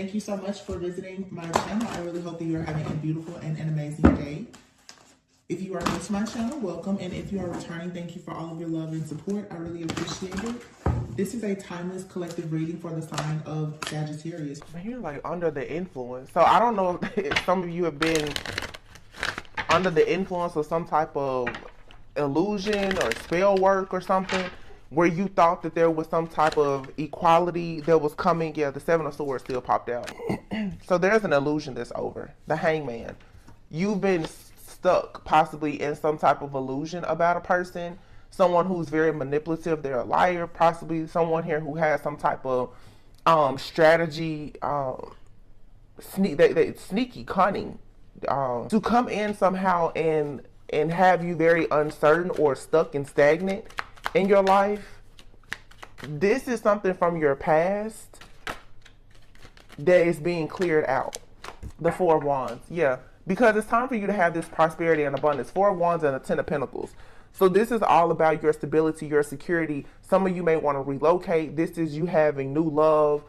Thank you so much for visiting my channel. I really hope that you are having a beautiful and an amazing day. If you are new to my channel, welcome. And if you are returning, thank you for all of your love and support. I really appreciate it. This is a timeless collective reading for the sign of Sagittarius. Man, you're like under the influence. So I don't know if some of you have been under the influence of some type of illusion or spell work or something, where you thought that there was some type of equality that was coming. Yeah, the Seven of Swords still popped out. So there's an illusion that's over. The Hangman. You've been stuck possibly in some type of illusion about a person. Someone who's very manipulative. They're a liar. Possibly someone here who has some type of strategy, sneaky cunning, to come in somehow and have you very uncertain or stuck and stagnant in your life. This is something from your past that is being cleared out. The Four of Wands, yeah, because it's time for you to have this prosperity and abundance. Four of Wands and the Ten of Pentacles. So this is all about your stability, your security. Some of you may want to relocate. This is you having new love,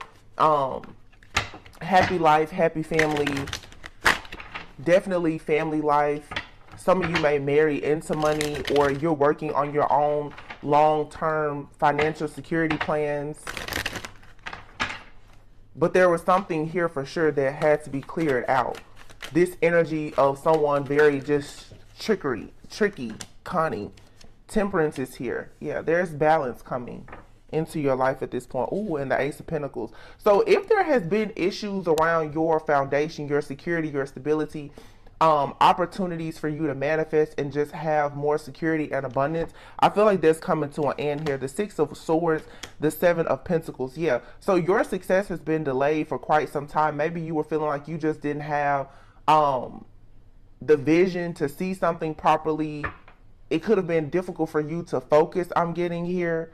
happy life, happy family, definitely family life. Some of you may marry into money, or you're working on your own long-term financial security plans. But there was something here for sure that had to be cleared out. This energy of someone very just tricky, cunning. Temperance is here. Yeah, there's balance coming into your life at this point. Ooh, and the Ace of Pentacles. So if there has been issues around your foundation, your security, your stability, opportunities for you to manifest and just have more security and abundance, I feel like that's coming to an end here. The Six of Swords, the Seven of Pentacles. Yeah, so your success has been delayed for quite some time. Maybe you were feeling like you just didn't have the vision to see something properly. It could have been difficult for you to focus, I'm getting here.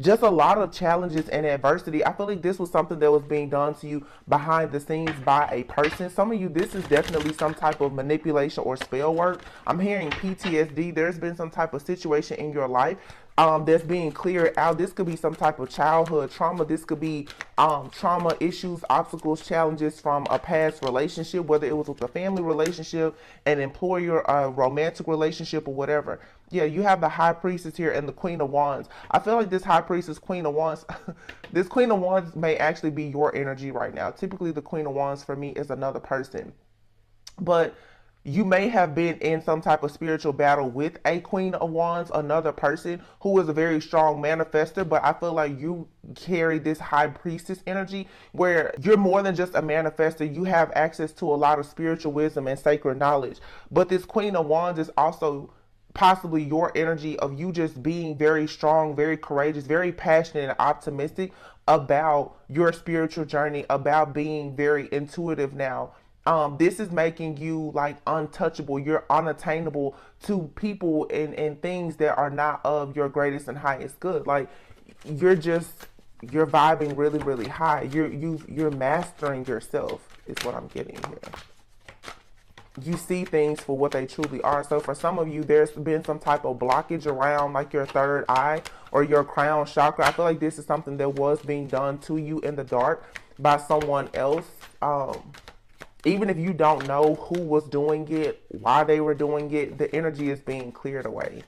Just a lot of challenges and adversity. I feel like this was something that was being done to you behind the scenes by a person. Some of you, this is definitely some type of manipulation or spell work. I'm hearing PTSD. There's been some type of situation in your life that's being cleared out. This could be some type of childhood trauma. This could be trauma issues, obstacles, challenges from a past relationship, whether it was with a family relationship, an employer, a romantic relationship, or whatever. Yeah, you have the High Priestess here and the Queen of Wands. I feel like this High Priestess, Queen of Wands, this Queen of Wands may actually be your energy right now. Typically, the Queen of Wands for me is another person. But you may have been in some type of spiritual battle with a Queen of Wands, another person who is a very strong manifester. But I feel like you carry this High Priestess energy where you're more than just a manifester. You have access to a lot of spiritual wisdom and sacred knowledge. But this Queen of Wands is also possibly your energy of you just being very strong, very courageous, very passionate and optimistic about your spiritual journey, about being very intuitive now. This is making you like untouchable. You're unattainable to people and things that are not of your greatest and highest good. Like you're vibing really, really high. You're mastering yourself is what I'm getting here. You see things for what they truly are. So for some of you, there's been some type of blockage around like your third eye or your crown chakra. I feel like this is something that was being done to you in the dark by someone else. Even if you don't know who was doing it, why they were doing it, the energy is being cleared away.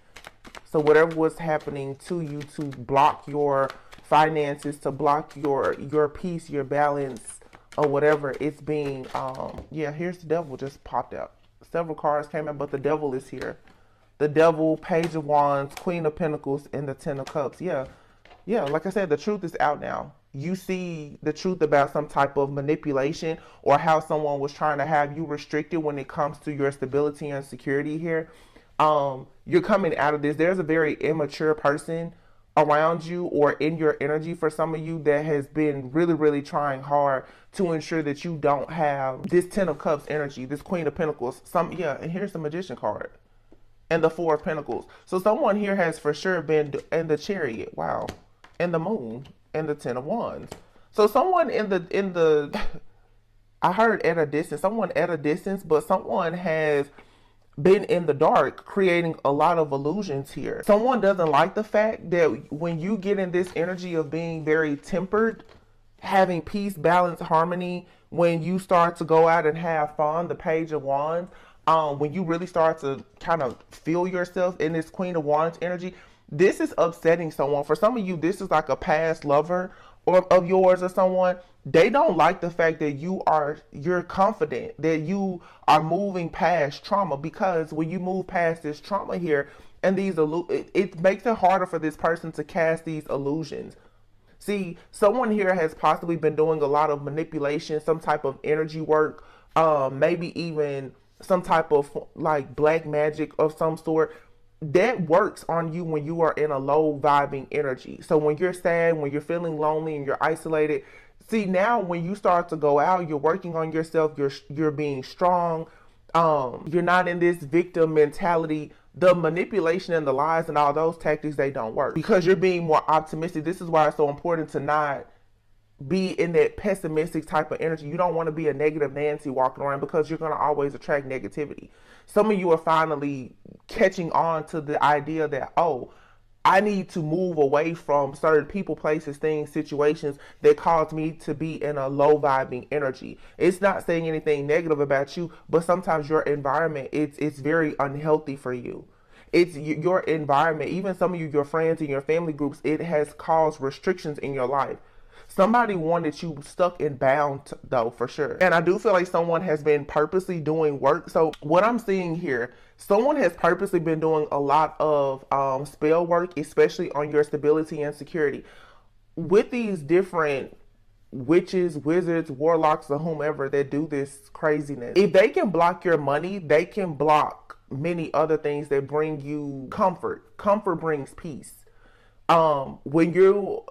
So whatever was happening to you to block your finances, to block your peace, your balance, or whatever, it's being, yeah, here's the Devil just popped out. Several cards came out, but the Devil is here. The Devil, Page of Wands, Queen of Pentacles, and the Ten of Cups. Yeah, like I said, the truth is out now. You see the truth about some type of manipulation or how someone was trying to have you restricted when it comes to your stability and security here. You're coming out of this. There's a very immature person around you or in your energy for some of you that has been really, really trying hard to ensure that you don't have this Ten of Cups energy, this Queen of Pentacles. And here's the Magician card and the Four of Pentacles. So someone here has for sure been in the Chariot, wow, and the Moon and the Ten of Wands. So someone in the I heard at a distance, someone at a distance, but someone has been in the dark creating a lot of illusions here. Someone doesn't like the fact that when you get in this energy of being very tempered, having peace, balance, harmony, when you start to go out and have fun, the Page of Wands, when you really start to kind of feel yourself in this Queen of Wands energy, this is upsetting someone. For some of you, this is like a past lover or of yours or someone. They don't like the fact that you're confident, that you are moving past trauma, because when you move past this trauma here and it makes it harder for this person to cast these illusions. See, someone here has possibly been doing a lot of manipulation, some type of energy work, maybe even some type of like black magic of some sort that works on you when you are in a low vibing energy. So when you're sad, when you're feeling lonely and you're isolated, see, now when you start to go out, you're working on yourself, you're being strong, you're not in this victim mentality. The manipulation and the lies and all those tactics, they don't work because you're being more optimistic. This is why it's so important to not be in that pessimistic type of energy. You don't want to be a negative Nancy walking around, because you're going to always attract negativity. Some of you are finally catching on to the idea that, oh, I need to move away from certain people, places, things, situations that cause me to be in a low vibing energy. It's not saying anything negative about you, but sometimes your environment, it's very unhealthy for you. It's your environment, even some of you, your friends and your family groups, it has caused restrictions in your life. Somebody wanted you stuck and bound, though, for sure. And I do feel like someone has been purposely doing work. So what I'm seeing here, someone has purposely been doing a lot of spell work, especially on your stability and security. With these different witches, wizards, warlocks, or whomever that do this craziness, if they can block your money, they can block many other things that bring you comfort. Comfort brings peace. When you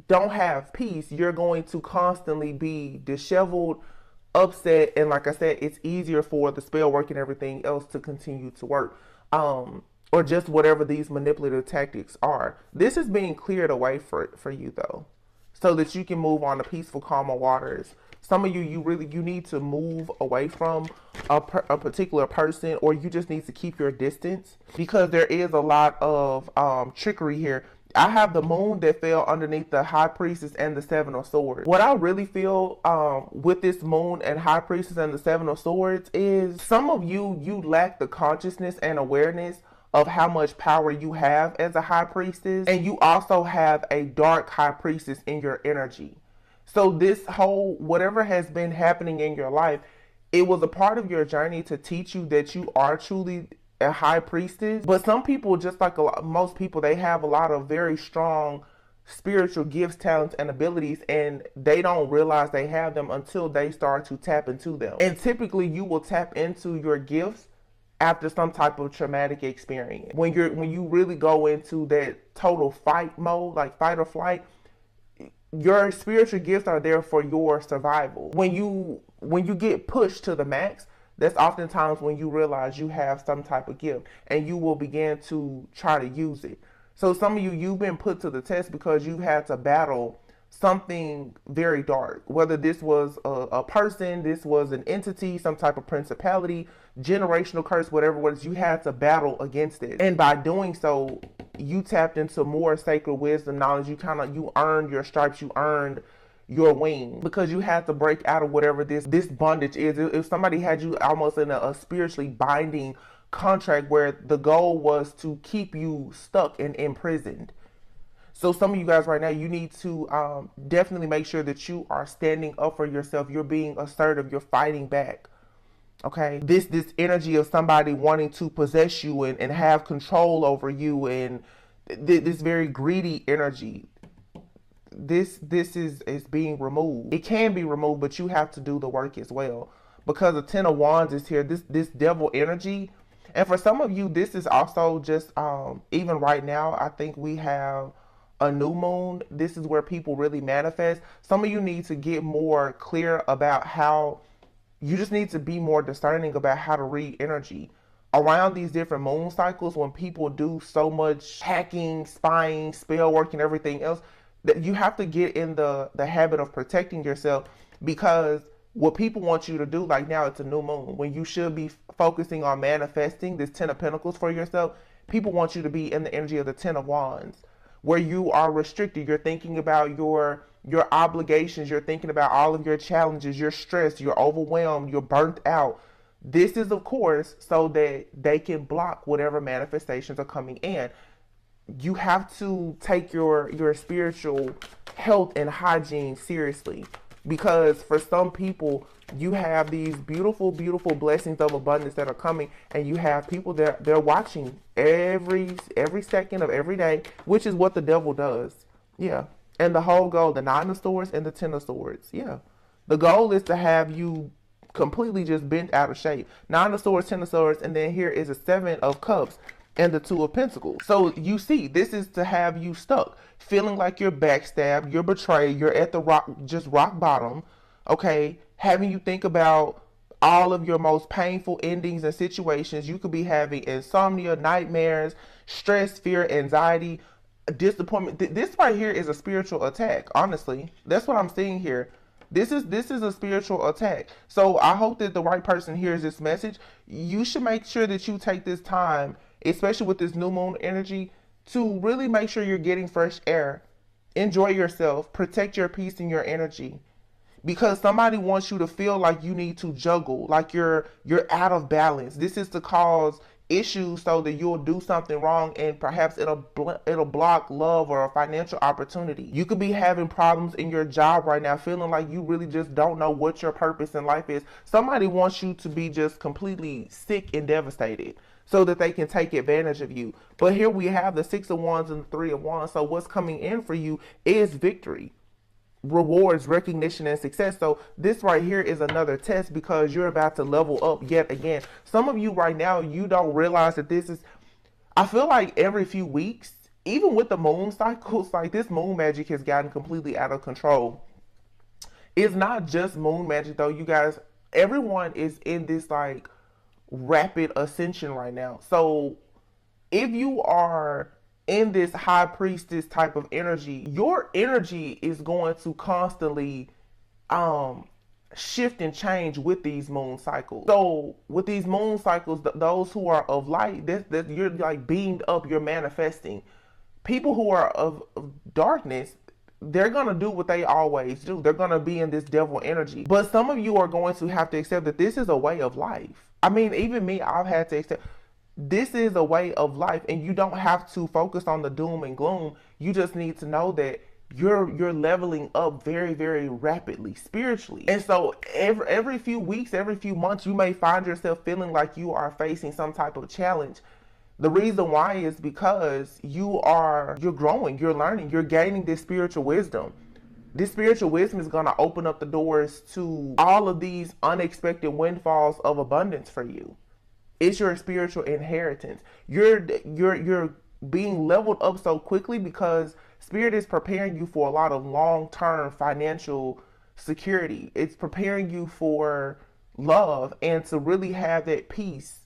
don't have peace, you're going to constantly be disheveled, upset, and like I said, it's easier for the spell work and everything else to continue to work, or just whatever these manipulative tactics are. This is being cleared away for you, though, so that you can move on to peaceful, calmer waters. Some of you, you need to move away from a particular person, or you just need to keep your distance, because there is a lot of trickery here. I have the moon that fell underneath the high priestess and the seven of swords. What I really feel with this moon and high priestess and the seven of swords is some of you lack the consciousness and awareness of how much power you have as a high priestess, and you also have a dark high priestess in your energy. So this whole, whatever has been happening in your life, it was a part of your journey to teach you that you are truly a high priestess. But some people, just like most people, they have a lot of very strong spiritual gifts, talents, and abilities, and they don't realize they have them until they start to tap into them. And typically you will tap into your gifts after some type of traumatic experience. When you really go into that total fight mode, like fight or flight, your spiritual gifts are there for your survival. When you get pushed to the max, that's oftentimes when you realize you have some type of gift, and you will begin to try to use it. So some of you've been put to the test because you had to battle something very dark. Whether this was a person, this was an entity, some type of principality, generational curse, whatever it was, you had to battle against it. And by doing so, you tapped into more sacred wisdom, knowledge. You earned your stripes, you earned your wing, because you had to break out of whatever this bondage is. If somebody had you almost in a spiritually binding contract where the goal was to keep you stuck and imprisoned. So some of you guys right now, you need to definitely make sure that you are standing up for yourself. You're being assertive. You're fighting back. Okay. This energy of somebody wanting to possess you and have control over you, and this very greedy energy, this is being removed. It can be removed, but you have to do the work as well, because the Ten of Wands is here. This devil energy. And for some of you, this is also just even right now, I think we have a new moon. This is where people really manifest. Some of you need to get more clear about how you just need to be more discerning about how to read energy around these different moon cycles. When people do so much hacking, spying, spell work, and everything else, that you have to get in the habit of protecting yourself, because what people want you to do, like now it's a new moon, when you should be focusing on manifesting this Ten of Pentacles for yourself, people want you to be in the energy of the Ten of Wands, where you are restricted. You're thinking about your your obligations, you're thinking about all of your challenges, you're stressed, you're overwhelmed, you're burnt out. This is, of course, so that they can block whatever manifestations are coming in. You have to take your spiritual health and hygiene seriously, because for some people, you have these beautiful blessings of abundance that are coming, and you have people that they're watching every second of every day, which is what the devil does. Yeah. And the whole goal, the 9 of swords and the 10 of swords. Yeah. The goal is to have you completely just bent out of shape. 9 of swords, 10 of swords, and then here is a 7 of cups and the 2 of pentacles. So you see, this is to have you stuck, feeling like you're backstabbed, you're betrayed, you're at the rock bottom, okay? Having you think about all of your most painful endings and situations. You could be having insomnia, nightmares, stress, fear, anxiety, disappointment. This right here is a spiritual attack. Honestly, that's what I'm seeing here. This is a spiritual attack. So I hope that the right person hears this message. You should make sure that you take this time, especially with this new moon energy, to really make sure you're getting fresh air. Enjoy yourself. Protect your peace and your energy. Because somebody wants you to feel like you need to juggle, like you're out of balance. This is to cause issues so that you'll do something wrong, and perhaps it'll block love or a financial opportunity. You could be having problems in your job right now, feeling like you really just don't know what your purpose in life is. Somebody wants you to be just completely sick and devastated so that they can take advantage of you. But here we have the 6 of Wands and the 3 of Wands. So what's coming in for you is victory, rewards, recognition, and success. So this right here is another test, because you're about to level up yet again. Some of you right now, you don't realize that this is, I feel like every few weeks, even with the moon cycles, like this moon magic has gotten completely out of control. It's not just moon magic though, you guys. Everyone is in this like rapid ascension right now. So if you are in this high priestess type of energy, your energy is going to constantly shift and change with these moon cycles. So with these moon cycles, those who are of light, that you're like beamed up, you're manifesting. People who are of darkness, they're going to do what they always do. They're going to be in this devil energy. But some of you are going to have to accept that this is a way of life. I mean, even me, I've had to accept this is a way of life, and you don't have to focus on the doom and gloom. You just need to know that you're leveling up very, very rapidly spiritually. And so every few weeks, every few months, you may find yourself feeling like you are facing some type of challenge. The reason why is because you're growing, you're learning, you're gaining this spiritual wisdom. This spiritual wisdom is going to open up the doors to all of these unexpected windfalls of abundance for you. It's your spiritual inheritance. You're being leveled up so quickly because Spirit is preparing you for a lot of long-term financial security. It's preparing you for love and to really have that peace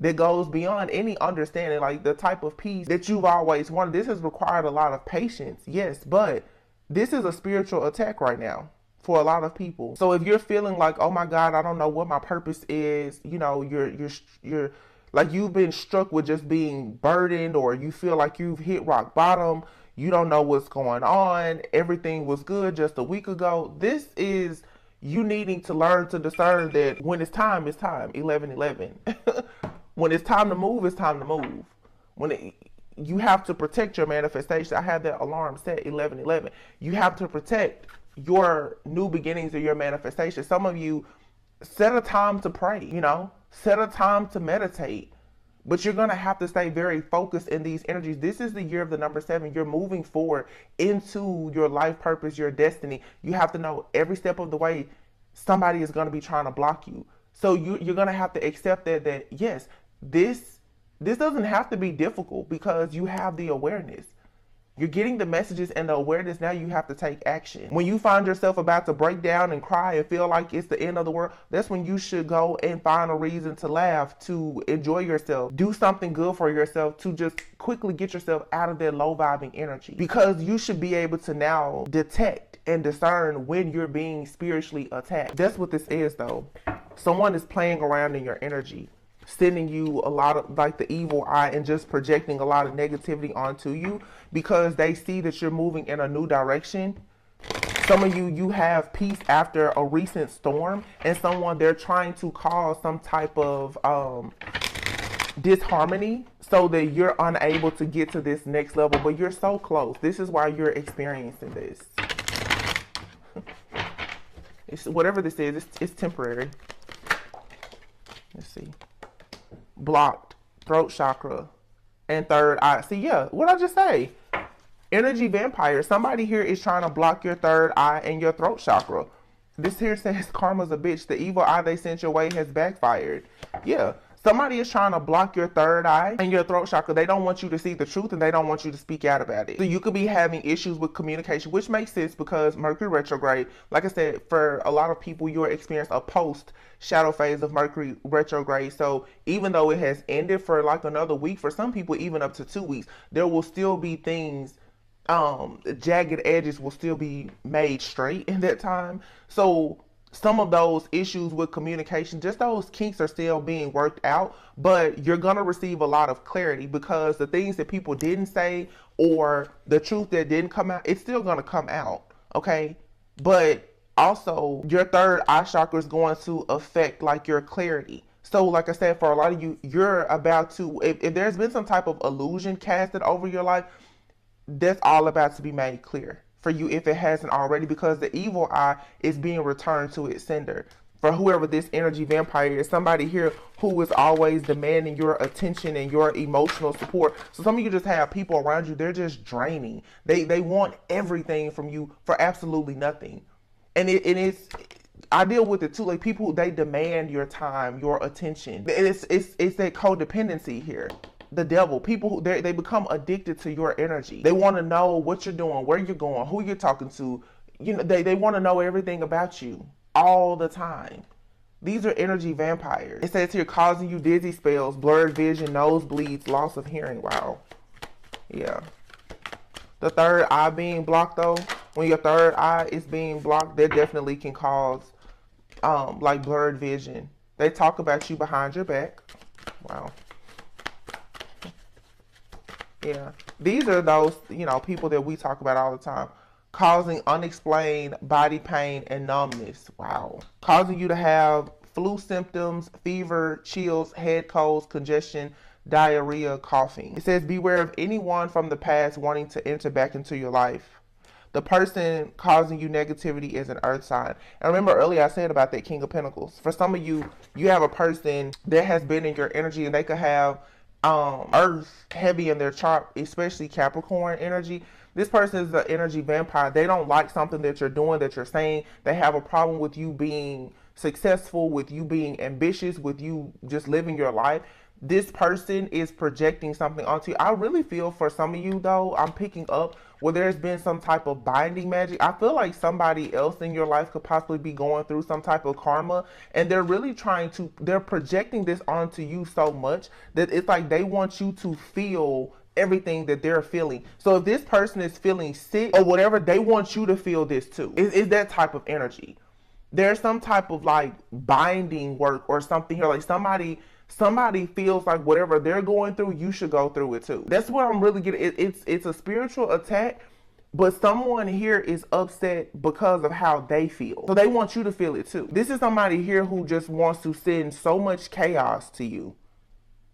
that goes beyond any understanding, like the type of peace that you've always wanted. This has required a lot of patience, yes, but this is a spiritual attack right now for a lot of people. So if you're feeling like, oh my God, I don't know what my purpose is, you know, you're like you've been struck with just being burdened, or you feel like you've hit rock bottom, you don't know what's going on, everything was good just a week ago. This is you needing to learn to discern that when it's time, 11:11. When it's time to move, it's time to move. You have to protect your manifestation. I had that alarm set 11:11. You have to protect your new beginnings or your manifestation. Some of you set a time to pray, set a time to meditate, but you're going to have to stay very focused in these energies. This is the year of the number 7. You're moving forward into your life purpose, your destiny. You have to know every step of the way somebody is going to be trying to block you. So you're going to have to accept that yes, this doesn't have to be difficult because you have the awareness. You're getting the messages and the awareness. Now you have to take action. When you find yourself about to break down and cry and feel like it's the end of the world, that's when you should go and find a reason to laugh, to enjoy yourself, do something good for yourself, to just quickly get yourself out of that low vibing energy. Because you should be able to now detect and discern when you're being spiritually attacked. That's what this is though. Someone is playing around in your energy, sending you a lot of like the evil eye and just projecting a lot of negativity onto you because they see that you're moving in a new direction. Some of you, you have peace after a recent storm, and someone, they're trying to cause some type of disharmony so that you're unable to get to this next level, but you're so close. This is why you're experiencing this. It's whatever this is, it's temporary. Let's see. Blocked, throat chakra, and third eye. See, yeah, what I just say? Energy vampire. Somebody here is trying to block your third eye and your throat chakra. This here says karma's a bitch. The evil eye they sent your way has backfired. Yeah. Somebody is trying to block your third eye and your throat chakra. They don't want you to see the truth, and they don't want you to speak out about it. So you could be having issues with communication, which makes sense because Mercury retrograde, like I said, for a lot of people, you'll experience a post shadow phase of Mercury retrograde. So even though it has ended for like another week, for some people, even up to 2 weeks, there will still be things, jagged edges will still be made straight in that time. So some of those issues with communication, just those kinks are still being worked out, but you're going to receive a lot of clarity because the things that people didn't say or the truth that didn't come out, it's still going to come out. Okay. But also your third eye chakra is going to affect like your clarity. So like I said, for a lot of you, you're about to, if there's been some type of illusion casted over your life, that's all about to be made clear for you if it hasn't already, because the evil eye is being returned to its sender. For whoever this energy vampire is, somebody here who is always demanding your attention and your emotional support. So some of you just have people around you, they're just draining. They want everything from you for absolutely nothing. And it's I deal with it too, like people, they demand your time, your attention. It's that codependency here. The devil, people who they become addicted to your energy. They want to know what you're doing, where you're going, who you're talking to. You know, they want to know everything about you all the time. These are energy vampires. It says here, causing you dizzy spells, blurred vision, nosebleeds, loss of hearing. Wow. Yeah. The third eye being blocked though, when your third eye is being blocked, that definitely can cause like blurred vision. They talk about you behind your back. Wow. Yeah, these are those, people that we talk about all the time. Causing unexplained body pain and numbness. Wow. Causing you to have flu symptoms, fever, chills, head colds, congestion, diarrhea, coughing. It says, beware of anyone from the past wanting to enter back into your life. The person causing you negativity is an earth sign. And remember earlier I said about that King of Pentacles. For some of you, you have a person that has been in your energy, and they could have earth heavy in their chart, especially Capricorn energy. This person is the energy vampire. They don't like something that you're doing, that you're saying. They have a problem with you being successful, with you being ambitious, with you just living your life. This person is projecting something onto you. I really feel for some of you though, I'm picking up where there's been some type of binding magic. I feel like somebody else in your life could possibly be going through some type of karma, and they're really they're projecting this onto you so much that it's like they want you to feel everything that they're feeling. So if this person is feeling sick or whatever, they want you to feel this too. It's that type of energy. There's some type of like binding work or something here, like somebody feels like whatever they're going through, you should go through it too. That's what I'm really getting. It's a spiritual attack, but someone here is upset because of how they feel. So they want you to feel it too. This is somebody here who just wants to send so much chaos to you.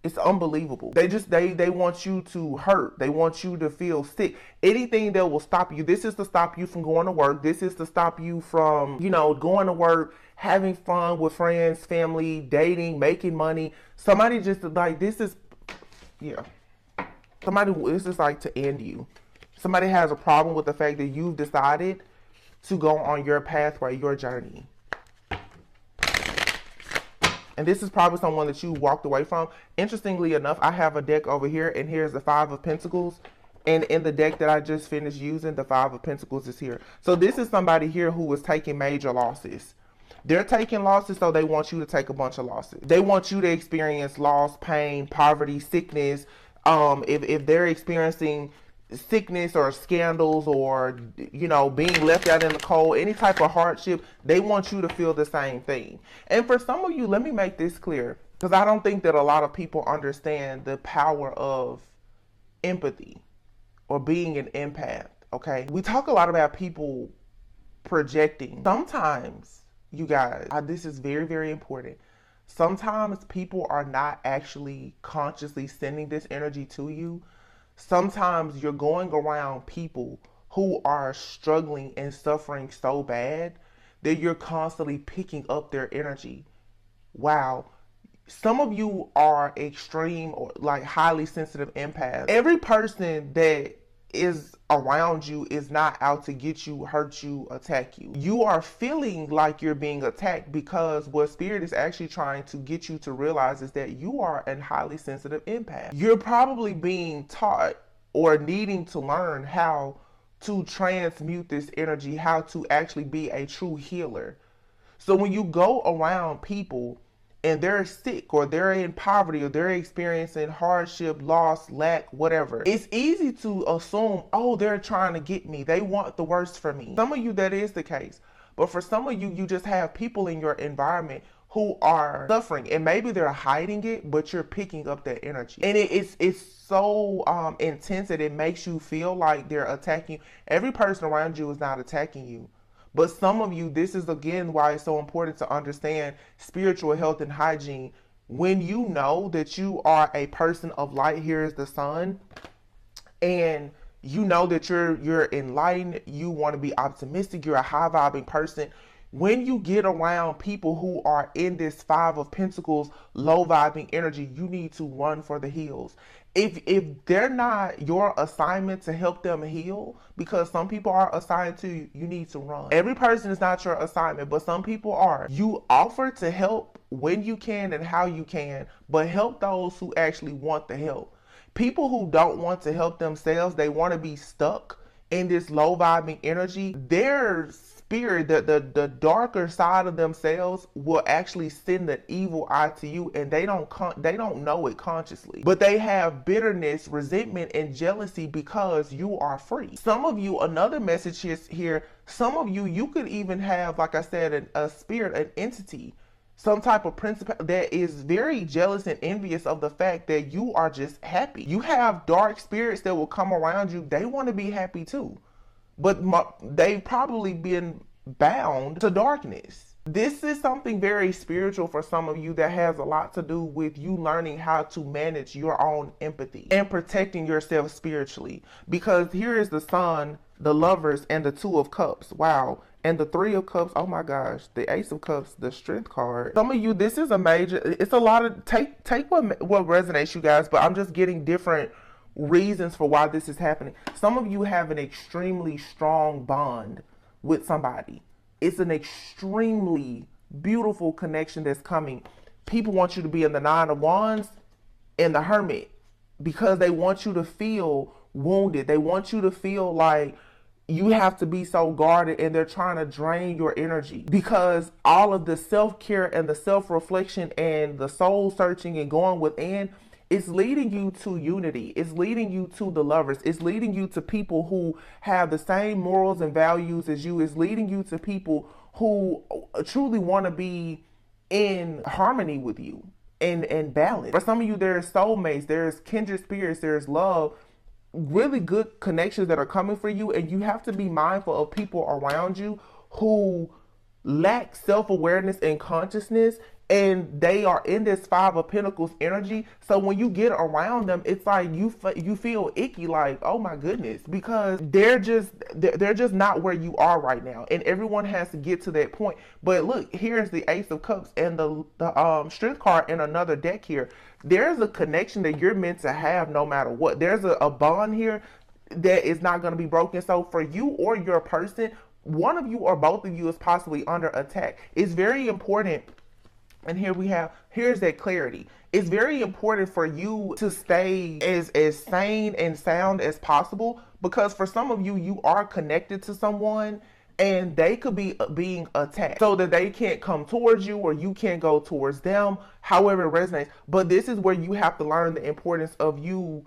It's unbelievable. They want you to hurt. They want you to feel sick. Anything that will stop you. This is to stop you from going to work. This is to stop you from, going to work, having fun with friends, family, dating, making money. Somebody just like, this is like to end you. Somebody has a problem with the fact that you've decided to go on your pathway, your journey. And this is probably someone that you walked away from. Interestingly enough, I have a deck over here, and here's the Five of Pentacles. And in the deck that I just finished using, the Five of Pentacles is here. So this is somebody here who was taking major losses. They're taking losses, so they want you to take a bunch of losses. They want you to experience loss, pain, poverty, sickness. If they're experiencing sickness or scandals or, being left out in the cold, any type of hardship, they want you to feel the same thing. And for some of you, let me make this clear, because I don't think that a lot of people understand the power of empathy or being an empath. Okay. We talk a lot about people projecting. Sometimes, you guys, this is very, very important. Sometimes people are not actually consciously sending this energy to you. Sometimes you're going around people who are struggling and suffering so bad that you're constantly picking up their energy. Wow. Some of you are extreme or like highly sensitive empaths. Every person that is around you is not out to get you, hurt you, attack you. You are feeling like you're being attacked because what spirit is actually trying to get you to realize is that you are a highly sensitive empath. You're probably being taught or needing to learn how to transmute this energy, how to actually be a true healer. So when you go around people and they're sick or they're in poverty or they're experiencing hardship, loss, lack, whatever, it's easy to assume, oh, they're trying to get me. They want the worst for me. Some of you, that is the case. But for some of you, you just have people in your environment who are suffering, and maybe they're hiding it, but you're picking up that energy. And it's so intense that it makes you feel like they're attacking you. Every person around you is not attacking you. But some of you, this is again why it's so important to understand spiritual health and hygiene. When you know that you are a person of light, here is the sun, and you know that you're enlightened, you want to be optimistic, you're a high vibing person. When you get around people who are in this Five of Pentacles, low vibing energy, you need to run for the hills. If they're not your assignment to help them heal, because some people are assigned to you, you need to run. Every person is not your assignment, but some people are. You offer to help when you can and how you can, but help those who actually want the help. People who don't want to help themselves, they want to be stuck in this low vibing energy. Their spirit, the darker side of themselves will actually send an evil eye to you, and they don't know it consciously. But they have bitterness, resentment, and jealousy because you are free. Some of you, another message is here, some of you, you could even have, like I said, a spirit, an entity, some type of principle that is very jealous and envious of the fact that you are just happy. You have dark spirits that will come around you. They want to be happy too, but they've probably been bound to darkness. This is something very spiritual for some of you that has a lot to do with you learning how to manage your own empathy and protecting yourself spiritually. Because here is the Sun, the Lovers, and the Two of Cups. Wow. And the Three of Cups, oh my gosh, the Ace of Cups, the Strength card. Some of you, this is a major, it's a lot of, take what resonates, you guys, but I'm just getting different reasons for why this is happening. Some of you have an extremely strong bond with somebody. It's an extremely beautiful connection that's coming. People want you to be in the Nine of Wands and the Hermit because they want you to feel wounded. They want you to feel like you have to be so guarded, and they're trying to drain your energy because all of the self-care and the self-reflection and the soul searching and going within, it's leading you to unity. It's leading you to the Lovers. It's leading you to people who have the same morals and values as you. It's leading you to people who truly want to be in harmony with you and balance. For some of you, there's soulmates, there's kindred spirits, there's love, really good connections that are coming for you, and you have to be mindful of people around you who lack self-awareness and consciousness, and they are in this Five of Pentacles energy. So when you get around them, it's like you feel icky, like, oh my goodness, because they're just not where you are right now, and everyone has to get to that point. But look, here's the Ace of Cups and the Strength card in another deck here. There's a connection that you're meant to have no matter what. There's a bond here that is not going to be broken. So for you or your person, one of you or both of you is possibly under attack. It's very important. And here's that clarity. It's very important for you to stay as sane and sound as possible, because for some of you, you are connected to someone and they could be being attacked so that they can't come towards you or you can't go towards them, however it resonates. But this is where you have to learn the importance of you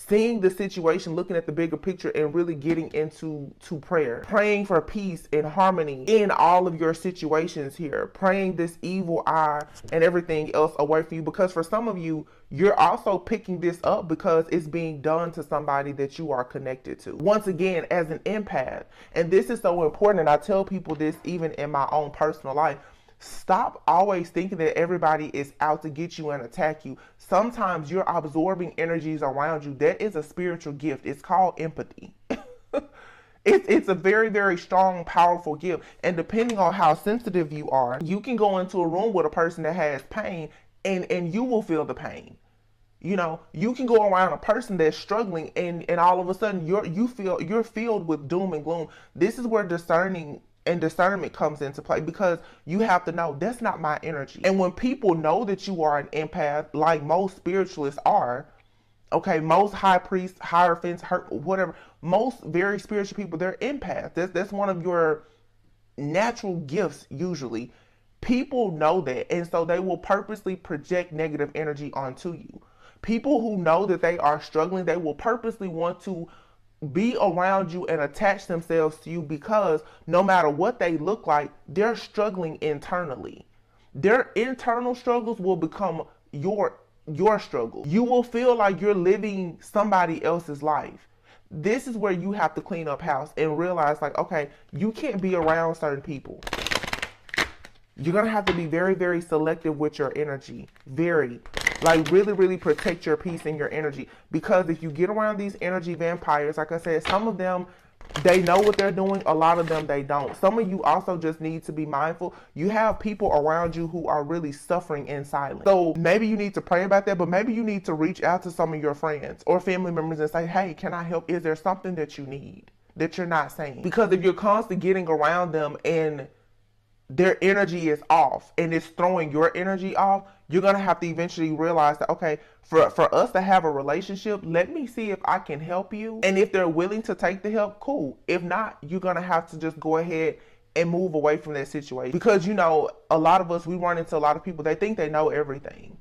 seeing the situation, looking at the bigger picture, and really getting into prayer, praying for peace and harmony in all of your situations here, praying this evil eye and everything else away from you, because for some of you, you're also picking this up because it's being done to somebody that you are connected to. Once again, as an empath, and this is so important, and I tell people this even in my own personal life, stop always thinking that everybody is out to get you and attack you. Sometimes you're absorbing energies around you. That is a spiritual gift. It's called empathy. It's a very, very strong, powerful gift. And depending on how sensitive you are, you can go into a room with a person that has pain and you will feel the pain. You know, you can go around a person that's struggling and all of a sudden you're filled with doom and gloom. This is where discernment comes into play, because you have to know that's not my energy. And when people know that you are an empath, like most spiritualists are, okay, most high priests, hierophants, whatever, most very spiritual people, they're empaths. That's one of your natural gifts usually. People know that, and so they will purposely project negative energy onto you. People who know that they are struggling, they will purposely want to be around you and attach themselves to you, because no matter what they look like, they're struggling internally. Their internal struggles will become your struggle. You will feel like you're living somebody else's life. This is where you have to clean up house and realize, like, okay, you can't be around certain people. You're going to have to be very, very selective with your energy. Really, really protect your peace and your energy. Because if you get around these energy vampires, like I said, some of them, they know what they're doing. A lot of them, they don't. Some of you also just need to be mindful. You have people around you who are really suffering in silence. So maybe you need to pray about that, but maybe you need to reach out to some of your friends or family members and say, hey, can I help? Is there something that you need that you're not saying? Because if you're constantly getting around them and their energy is off and it's throwing your energy off, you're going to have to eventually realize that, okay, for us to have a relationship, let me see if I can help you. And if they're willing to take the help, cool. If not, you're going to have to just go ahead and move away from that situation. Because, you know, a lot of us, we run into a lot of people, they think they know everything.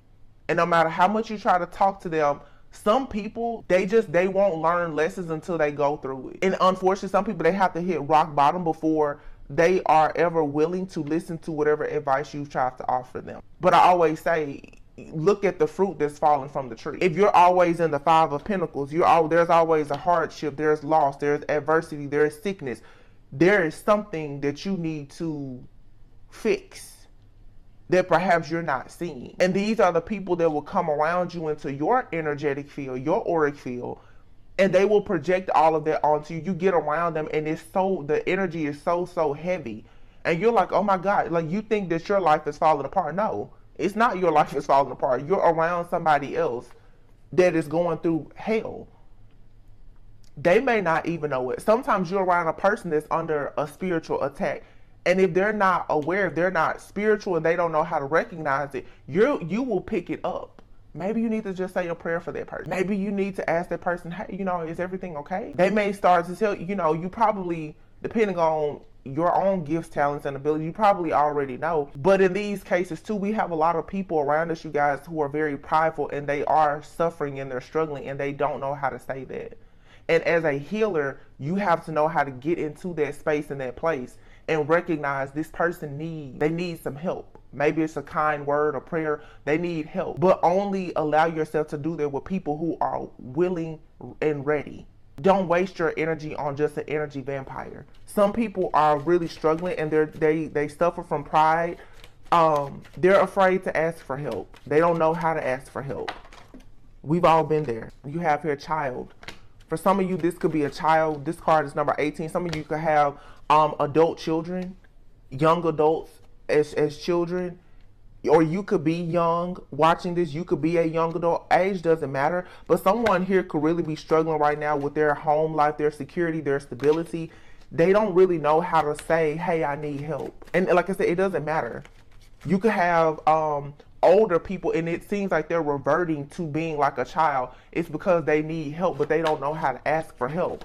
And no matter how much you try to talk to them, some people, they won't learn lessons until they go through it. And unfortunately, some people, they have to hit rock bottom before they are ever willing to listen to whatever advice you try to offer them. But I always say, look at the fruit that's falling from the tree. If you're always in the Five of Pentacles, there's always a hardship, there's loss, there's adversity, there's sickness. There is something that you need to fix that perhaps you're not seeing. And these are the people that will come around you into your energetic field, your auric field, and they will project all of that onto you. You get around them and the energy is so heavy. And you're like, oh my God, like you think that your life is falling apart. No, it's not your life is falling apart. You're around somebody else that is going through hell. They may not even know it. Sometimes you're around a person that's under a spiritual attack. And if they're not aware, if they're not spiritual and they don't know how to recognize it, you will pick it up. Maybe you need to just say a prayer for that person. Maybe you need to ask that person, hey, you know, is everything okay? They may start to tell you, know, you probably, depending on your own gifts, talents, and ability, you probably already know. But in these cases too, we have a lot of people around us, you guys, who are very prideful and they are suffering and they're struggling and they don't know how to say that. And as a healer, you have to know how to get into that space and that place and recognize this person needs some help. Maybe it's a kind word or prayer. They need help. But only allow yourself to do that with people who are willing and ready. Don't waste your energy on just an energy vampire. Some people are really struggling and they suffer from pride. They're afraid to ask for help. They don't know how to ask for help. We've all been there. You have here child. For some of you, this could be a child. This card is number 18. Some of you could have adult children, young adults as children, or you could be young watching this. You could be a young adult. Age doesn't matter. But someone here could really be struggling right now with their home life, their security, their stability. They don't really know how to say, hey, I need help. And like I said, it doesn't matter. You could have older people and it seems like they're reverting to being like a child. It's because they need help, but they don't know how to ask for help.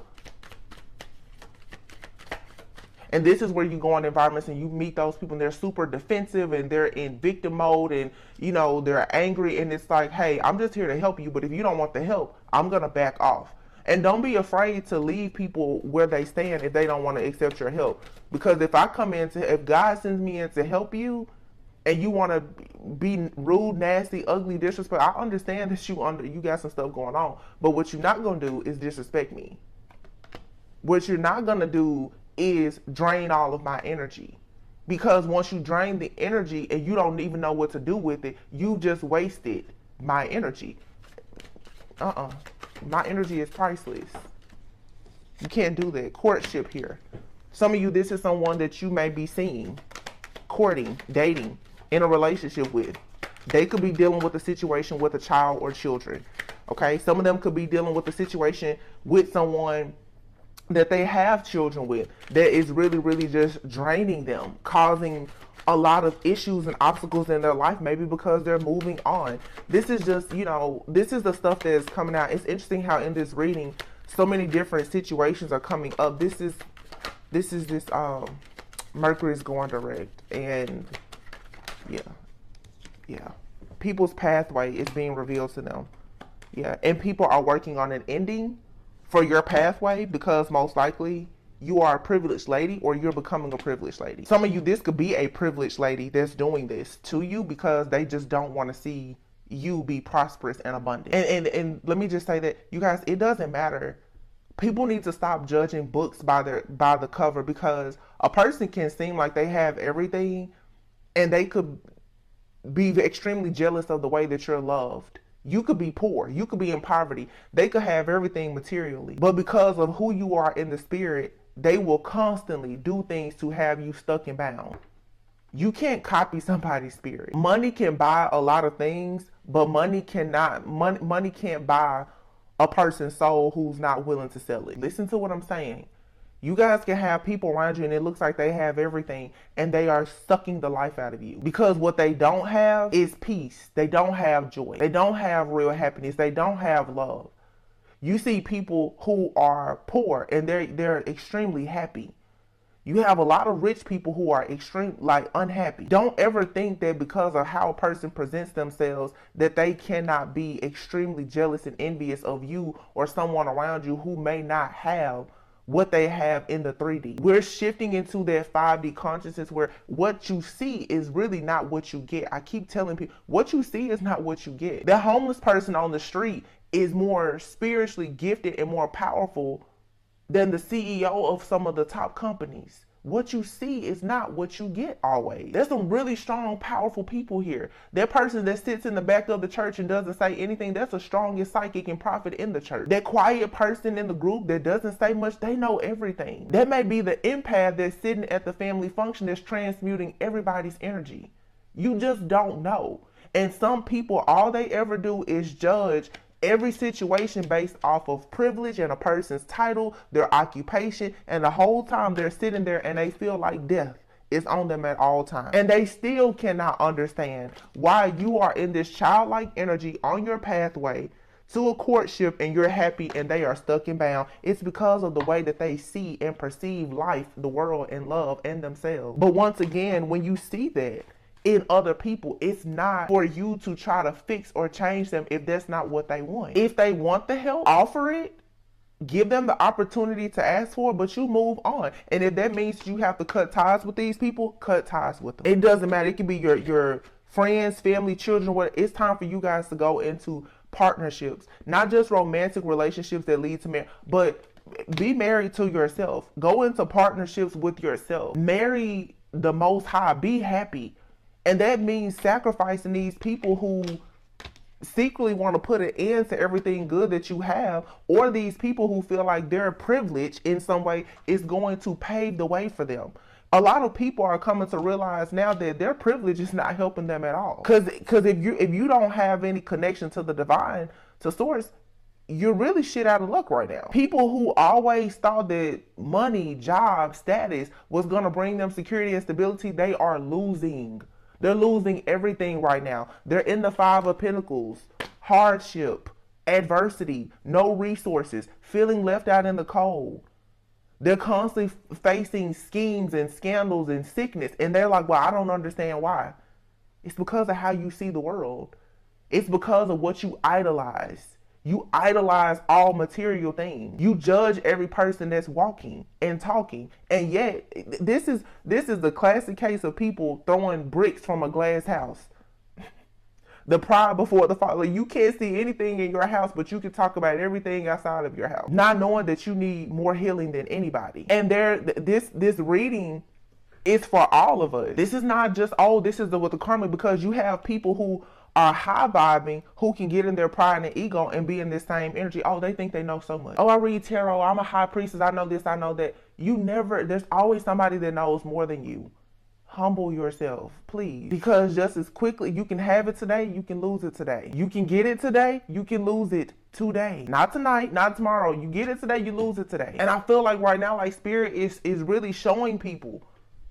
And this is where you go in environments and you meet those people and they're super defensive and they're in victim mode and, you know, they're angry. And it's like, hey, I'm just here to help you. But if you don't want the help, I'm going to back off. And don't be afraid to leave people where they stand if they don't want to accept your help. Because if if God sends me in to help you and you want to be rude, nasty, ugly, disrespectful, I understand that you got some stuff going on. But what you're not going to do is disrespect me. What you're not going to do is drain all of my energy. Because once you drain the energy and you don't even know what to do with it, you just wasted my energy. My energy is priceless. You can't do that. Courtship here. Some of you, this is someone that you may be seeing, courting, dating, in a relationship with. They could be dealing with a situation with a child or children. Okay? Some of them could be dealing with a situation with someone that they have children with that is really, really just draining them, causing a lot of issues and obstacles in their life, maybe because they're moving on. This is just, you know, this is the stuff that's coming out. It's interesting how in this reading, so many different situations are coming up. This is Mercury is going direct, and yeah. People's pathway is being revealed to them. Yeah, and people are working on an ending for your pathway because most likely you are a privileged lady or you're becoming a privileged lady. Some of you, this could be a privileged lady that's doing this to you because they just don't want to see you be prosperous and abundant. And let me just say that, you guys, it doesn't matter. People need to stop judging books by the cover, because a person can seem like they have everything and they could be extremely jealous of the way that you're loved. You could be poor. You could be in poverty. They could have everything materially. But because of who you are in the spirit, they will constantly do things to have you stuck and bound. You can't copy somebody's spirit. Money can buy a lot of things, but money can't buy a person's soul who's not willing to sell it. Listen to what I'm saying. You guys can have people around you and it looks like they have everything and they are sucking the life out of you, because what they don't have is peace. They don't have joy. They don't have real happiness. They don't have love. You see people who are poor and they're extremely happy. You have a lot of rich people who are unhappy. Don't ever think that because of how a person presents themselves that they cannot be extremely jealous and envious of you or someone around you who may not have what they have in the 3D. We're shifting into that 5D consciousness where what you see is really not what you get. I keep telling people, what you see is not what you get. The homeless person on the street is more spiritually gifted and more powerful than the CEO of some of the top companies. What you see is not what you get always. There's some really strong, powerful people here. That person that sits in the back of the church and doesn't say anything, that's the strongest psychic and prophet in the church. That quiet person in the group that doesn't say much, they know everything. That may be the empath that's sitting at the family function that's transmuting everybody's energy. You just don't know. And some people, all they ever do is judge every situation based off of privilege and a person's title, their occupation, and the whole time they're sitting there and they feel like death is on them at all times. And they still cannot understand why you are in this childlike energy on your pathway to a courtship and you're happy and they are stuck and bound. It's because of the way that they see and perceive life, the world, and love, and themselves. But once again, when you see that in other people, it's not for you to try to fix or change them if that's not what they want. If they want the help, offer it, give them the opportunity to ask for it, but you move on. And if that means you have to cut ties with these people, cut ties with them. It doesn't matter. It can be your friends, family, children, what. It's time for you guys to go into partnerships, not just romantic relationships that lead to marriage, but be married to yourself. Go into partnerships with yourself. Marry the Most High. Be happy. And that means sacrificing these people who secretly want to put an end to everything good that you have, or these people who feel like their privilege in some way is going to pave the way for them. A lot of people are coming to realize now that their privilege is not helping them at all. Because if you don't have any connection to the divine, to source, you're really shit out of luck right now. People who always thought that money, job, status was going to bring them security and stability, they are losing. They're losing everything right now. They're in the 5 of Pentacles. Hardship, adversity, no resources, feeling left out in the cold. They're constantly facing schemes and scandals and sickness. And they're like, well, I don't understand why. It's because of how you see the world. It's because of what you idolize. You idolize all material things. You judge every person that's walking and talking. And yet, this is the classic case of people throwing bricks from a glass house. The pride before the fall. You can't see anything in your house, but you can talk about everything outside of your house. Not knowing that you need more healing than anybody. And this reading is for all of us. This is not just, oh, this is with the karmic, because you have people who are high vibing, who can get in their pride and ego and be in this same energy. Oh, they think they know so much. Oh, I read tarot. I'm a high priestess. I know this. I know that. There's always somebody that knows more than you. Humble yourself, please. Because just as quickly, you can have it today, you can lose it today. You can get it today, you can lose it today. Not tonight, not tomorrow. You get it today, you lose it today. And I feel like right now, like Spirit is really showing people,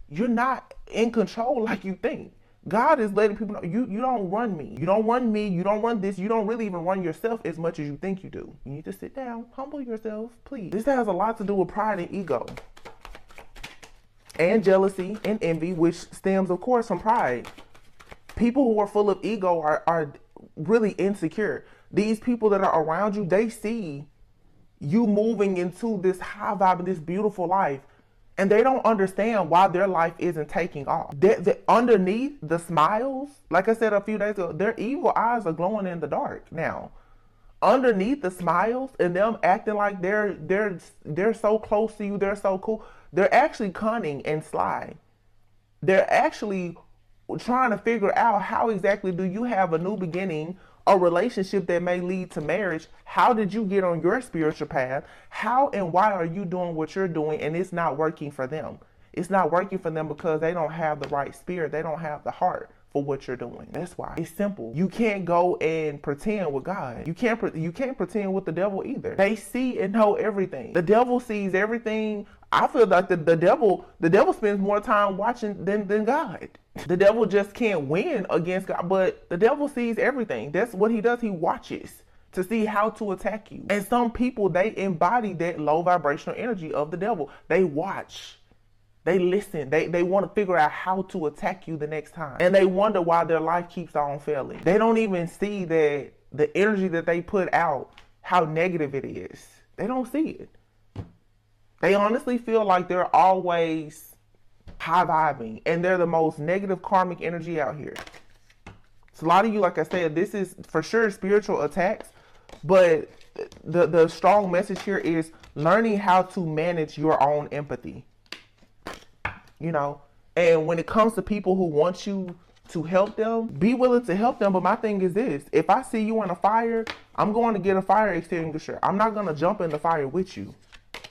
you're not in control like you think. God is letting people know, you don't run me. You don't run me, you don't run this, you don't really even run yourself as much as you think you do. You need to sit down, humble yourself, please. This has a lot to do with pride and ego. And jealousy and envy, which stems, of course, from pride. People who are full of ego are really insecure. These people that are around you, they see you moving into this high vibe and this beautiful life, and they don't understand why their life isn't taking off. Underneath the smiles, like I said a few days ago, their evil eyes are glowing in the dark now. Underneath the smiles and them acting like they're so close to you, they're so cool. They're actually cunning and sly. They're actually trying to figure out how exactly do you have a new beginning, a relationship that may lead to marriage. How did you get on your spiritual path? How and why are you doing what you're doing and it's not working for them? It's not working for them because they don't have the right spirit. They don't have the heart for what you're doing. That's why. It's simple. You can't go and pretend with God. You can't pretend with the devil either. They see and know everything. The devil sees everything. I feel like the devil spends more time watching than God. The devil just can't win against God, but the devil sees everything. That's what he does. He watches to see how to attack you. And some people, they embody that low vibrational energy of the devil. They watch. They listen. They want to figure out how to attack you the next time. And they wonder why their life keeps on failing. They don't even see that the energy that they put out, how negative it is. They don't see it. They honestly feel like they're always high vibing and they're the most negative karmic energy out here. So a lot of you, like I said, this is for sure spiritual attacks, but the strong message here is learning how to manage your own empathy. You know, and when it comes to people who want you to help them, be willing to help them. But my thing is this: if I see you in a fire, I'm going to get a fire extinguisher. I'm not going to jump in the fire with you.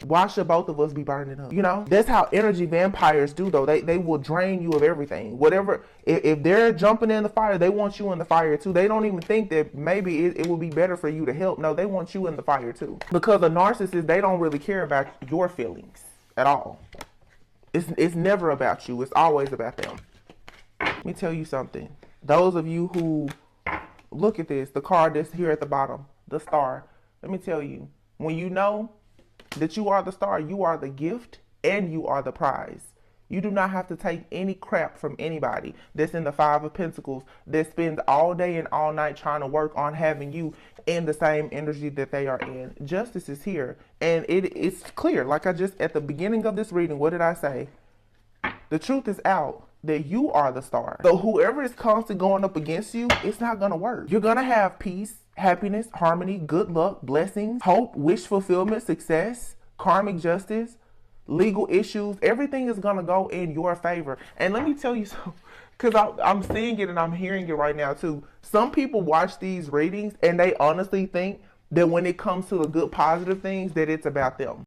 Why should both of us be burning up? You know, that's how energy vampires do, though. They will drain you of everything. Whatever, if they're jumping in the fire, they want you in the fire too. They don't even think that maybe it would be better for you to help. No, they want you in the fire too. Because a narcissist, they don't really care about your feelings at all. It's never about you. It's always about them. Let me tell you something. Those of you who look at this, the card that's here at the bottom, the star. Let me tell you, when you know that you are the star, you are the gift and you are the prize. You do not have to take any crap from anybody that's in the Five of Pentacles that spends all day and all night trying to work on having you in the same energy that they are in. Justice is here, and it's clear. Like I just, at the beginning of this reading, what did I say? The truth is out that you are the star. So whoever is constantly going up against you, it's not going to work. You're going to have peace, happiness, harmony, good luck, blessings, hope, wish fulfillment, success, karmic justice, legal issues. Everything is going to go in your favor. And let me tell you something, because I'm seeing it and I'm hearing it right now too. Some people watch these readings and they honestly think that when it comes to the good positive things, that it's about them.